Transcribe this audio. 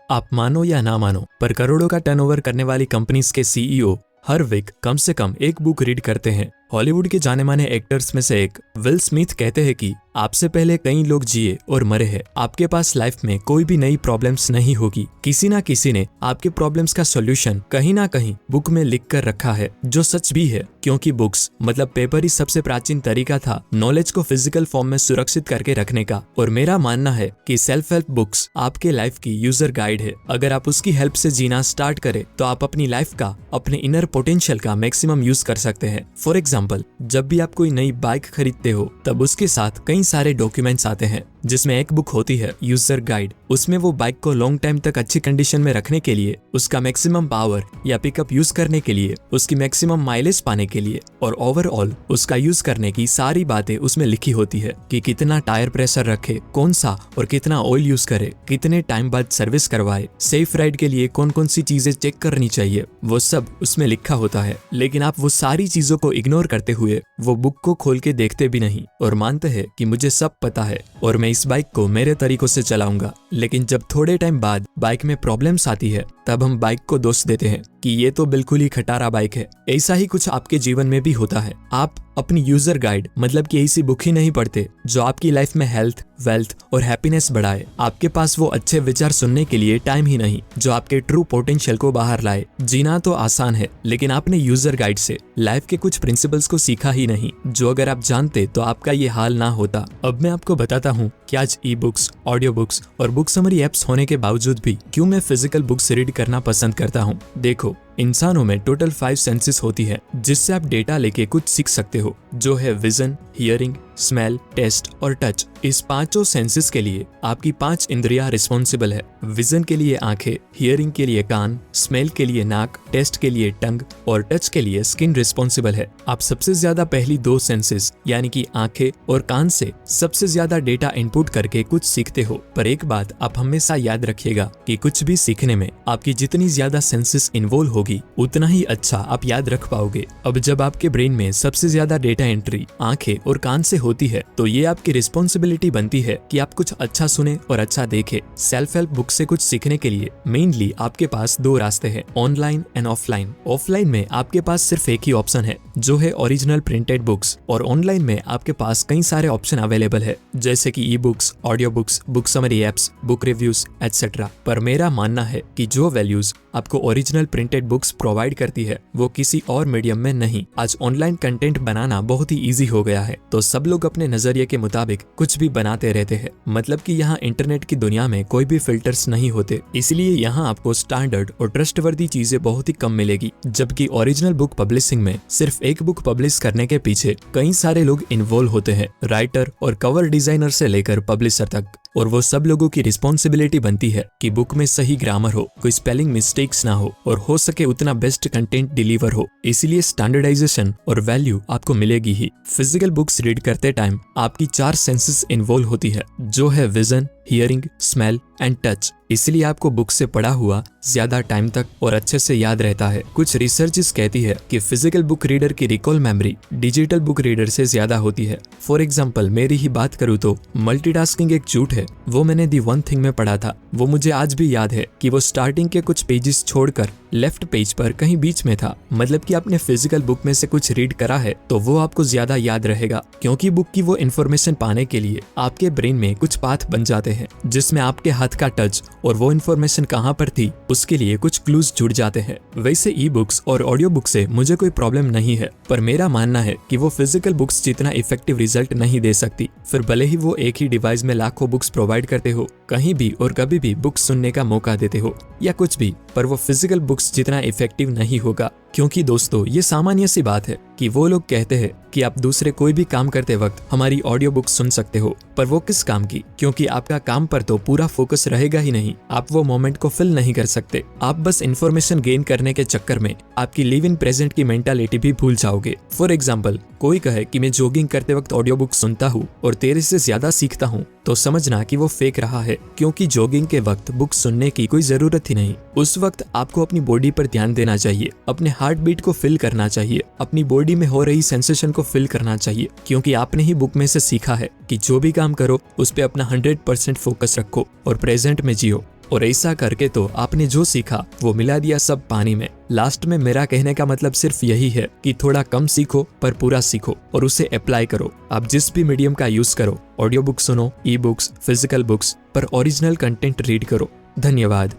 आप मानो या ना मानो, पर करोड़ों का टर्नओवर करने वाली कंपनीज के सीईओ हर वीक कम से कम एक बुक रीड करते हैं। हॉलीवुड के जाने माने एक्टर्स में से एक विल स्मिथ कहते हैं कि आपसे पहले कई लोग जिए और मरे हैं। आपके पास लाइफ में कोई भी नई प्रॉब्लम्स नहीं होगी। किसी ना किसी ने आपके प्रॉब्लम्स का सॉल्यूशन कहीं ना कहीं बुक में लिख कर रखा है, जो सच भी है, क्योंकि बुक्स मतलब पेपर ही सबसे प्राचीन तरीका था नॉलेज को फिजिकल फॉर्म में सुरक्षित करके रखने का। और मेरा मानना है कि सेल्फ हेल्प बुक्स आपके लाइफ की यूजर गाइड है। अगर आप उसकी हेल्प से जीना स्टार्ट करें तो आप अपनी लाइफ का, अपने इनर पोटेंशियल का मैक्सिमम यूज कर सकते हैं। फॉर एग्जाम्पल, जब भी आप कोई नई बाइक खरीदते हो तब उसके साथ कई सारे डॉक्यूमेंट्स आते हैं, जिसमें एक बुक होती है यूजर गाइड। उसमें वो बाइक को लॉन्ग टाइम तक अच्छी कंडीशन में रखने के लिए, उसका मैक्सिमम पावर या पिकअप यूज करने के लिए, उसकी मैक्सिमम माइलेज पाने के लिए और ओवरऑल उसका यूज करने की सारी बातें उसमें लिखी होती है कि कितना टायर प्रेशर रखे, कौन सा और कितना ऑयल यूज करे, कितने टाइम बाद सर्विस करवाए, सेफ राइड के लिए कौन कौन सी चीजें चेक करनी चाहिए, वो सब उसमें लिखा होता है। लेकिन आप वो सारी चीजों को इग्नोर करते हुए वो बुक को खोल के देखते भी नहीं और मानते हैं कि मुझे सब पता है और मैं इस बाइक को मेरे तरीकों से चलाऊंगा। लेकिन जब थोड़े टाइम बाद बाइक में प्रॉब्लम्स आती है तब हम बाइक को दोष देते हैं कि ये तो बिल्कुल ही खटारा बाइक है। ऐसा ही कुछ आपके जीवन में भी होता है। आप अपनी यूजर गाइड मतलब कि ऐसी बुक ही नहीं पढ़ते जो आपकी लाइफ में हेल्थ, वेल्थ और हैप्पीनेस बढ़ाए। आपके पास वो अच्छे विचार सुनने के लिए टाइम ही नहीं जो आपके ट्रू पोटेंशियल को बाहर लाए। जीना तो आसान है, लेकिन आपने यूजर गाइड से लाइफ के कुछ प्रिंसिपल्स को सीखा ही नहीं, जो अगर आप जानते तो आपका ये हाल ना होता। अब मैं आपको बताता हूँ कि आज ई बुक्स, ऑडियो बुक्स और बुक समरी एप्स होने के बावजूद भी क्यों मैं फिजिकल बुक्स रीड करना पसंद करता हूँ। देखो, इंसानों में टोटल 5 सेंसेस होती है जिससे आप डेटा लेके कुछ सीख सकते हो, जो है विजन, हियरिंग, स्मेल, टेस्ट और टच। इस पांचों सेंसेस के लिए आपकी 5 इंद्रियां रिस्पॉन्सिबल है। विजन के लिए आंखें, हियरिंग के लिए कान, स्मेल के लिए नाक, टेस्ट के लिए टंग और टच के लिए स्किन रिस्पॉन्सिबल है। आप सबसे ज्यादा पहली 2 सेंसेस यानी कि आंखें और कान से सबसे ज्यादा डेटा इनपुट करके कुछ सीखते हो। पर एक बात आप हमेशा याद रखिएगा कि कुछ भी सीखने में आपकी जितनी ज्यादा सेंसेस इन्वॉल्व होगी उतना ही अच्छा आप याद रख पाओगे। अब जब आपके ब्रेन में सबसे ज्यादा डेटा एंट्री आंखें और कान से होती है तो ये आपकी रिस्पॉन्सिबिलिटी बनती है कि आप कुछ अच्छा सुने और अच्छा देखें। सेल्फ हेल्प बुक से कुछ सीखने के लिए मेनली आपके पास 2 रास्ते हैं, ऑनलाइन एंड ऑफलाइन। ऑफलाइन में आपके पास सिर्फ एक ही ऑप्शन है, जो है ओरिजिनल प्रिंटेड बुक्स, और ऑनलाइन में आपके पास कई सारे ऑप्शन अवेलेबल है, जैसे कि e books, audio books, book summary apps, book reviews etcetera. पर मेरा मानना है कि जो वैल्यूज आपको ओरिजिनल प्रिंटेड बुक्स प्रोवाइड करती है वो किसी और मीडियम में नहीं। आज ऑनलाइन कंटेंट बनाना बहुत ही इजी हो गया है, तो सब लोग अपने नजरिए के मुताबिक कुछ भी बनाते रहते हैं। मतलब कि यहाँ इंटरनेट की दुनिया में कोई भी फिल्टर्स नहीं होते, इसलिए यहाँ आपको स्टैंडर्ड और ट्रस्टवर्दी चीजें बहुत ही कम मिलेगी। जबकि ओरिजिनल बुक पब्लिशिंग में सिर्फ एक बुक पब्लिश करने के पीछे कई सारे लोग इन्वॉल्व होते हैं, राइटर और कवर डिजाइनर से लेकर पब्लिशर तक, और वो सब लोगों की रिस्पॉन्सिबिलिटी बनती है कि बुक में सही ग्रामर हो, कोई स्पेलिंग मिस्टेक्स ना हो और हो सके उतना बेस्ट कंटेंट डिलीवर हो। इसीलिए स्टैंडर्डाइजेशन और वैल्यू आपको मिलेगी ही। फिजिकल बुक्स रीड करते टाइम आपकी 4 सेंसेस इन्वॉल्व होती है, जो है vision, hearing, smell and touch. इसलिए आपको बुक से पढ़ा हुआ ज्यादा टाइम तक और अच्छे से याद रहता है। कुछ रिसर्चेस कहती है कि फिजिकल बुक रीडर की recall memory digital book reader से ज्यादा होती है। फॉर एग्जाम्पल, मेरी ही बात करूँ तो मल्टीटास्किंग एक झूठ है। वो मैंने दी वन थिंग में पढ़ा था, वो मुझे आज भी याद है कि वो स्टार्टिंग के कुछ पेजेस छोड़कर लेफ्ट पेज पर कहीं बीच में था। मतलब कि आपने फिजिकल बुक में से कुछ रीड करा है तो वो आपको ज्यादा याद रहेगा, क्योंकि बुक की वो इन्फॉर्मेशन पाने के लिए आपके ब्रेन में कुछ पाथ बन जाते हैं, जिसमें आपके हाथ का टच और वो इन्फॉर्मेशन कहाँ पर थी उसके लिए कुछ क्लूज जुड़ जाते हैं। वैसे ई बुक्स और ऑडियो बुक से मुझे कोई प्रॉब्लम नहीं है, पर मेरा मानना है कि वो फिजिकल बुक्स जितना इफेक्टिव रिजल्ट नहीं दे सकती। फिर भले ही वो एक ही डिवाइस में लाखों बुक्स प्रोवाइड करते हो, कहीं भी और कभी भी बुक्स सुनने का मौका देते हो या कुछ भी, पर वो फिजिकल बुक्स जितना इफेक्टिव नहीं होगा। क्योंकि दोस्तों, ये सामान्य सी बात है कि वो लोग कहते हैं कि आप दूसरे कोई भी काम करते वक्त हमारी ऑडियो बुक सुन सकते हो, पर वो किस काम की? क्योंकि आपका काम पर तो पूरा फोकस रहेगा ही नहीं, आप वो मोमेंट को फिल नहीं कर सकते। आप बस इन्फॉर्मेशन गेन करने के चक्कर में आपकी लिव इन प्रेजेंट की मेंटालिटी भी भूल जाओगे। फॉर एग्जाम्पल, कोई कहे कि मैं जॉगिंग करते वक्त ऑडियो बुक सुनता हूँ और तेरे से ज्यादा सीखता हूँ, तो समझना कि वो फेक रहा है, क्योंकि जॉगिंग के वक्त बुक सुनने की कोई जरूरत ही नहीं। उस वक्त आपको अपनी बॉडी पर ध्यान देना चाहिए, अपने हार्ट बीट को फिल करना चाहिए, अपनी बॉडी में हो रही सेंसेशन को फिल करना चाहिए, क्योंकि आपने ही बुक में से सीखा है कि जो भी काम करो उस पे अपना 100% फोकस रखो और प्रेजेंट में जियो। और ऐसा करके तो आपने जो सीखा वो मिला दिया सब पानी में। लास्ट में मेरा कहने का मतलब सिर्फ यही है कि थोड़ा कम सीखो पर पूरा सीखो और उसे अप्लाई करो। आप जिस भी मीडियम का यूज करो, ऑडियो बुक सुनो, ई बुक्स, फिजिकल बुक्स, पर ओरिजिनल कंटेंट रीड करो। धन्यवाद।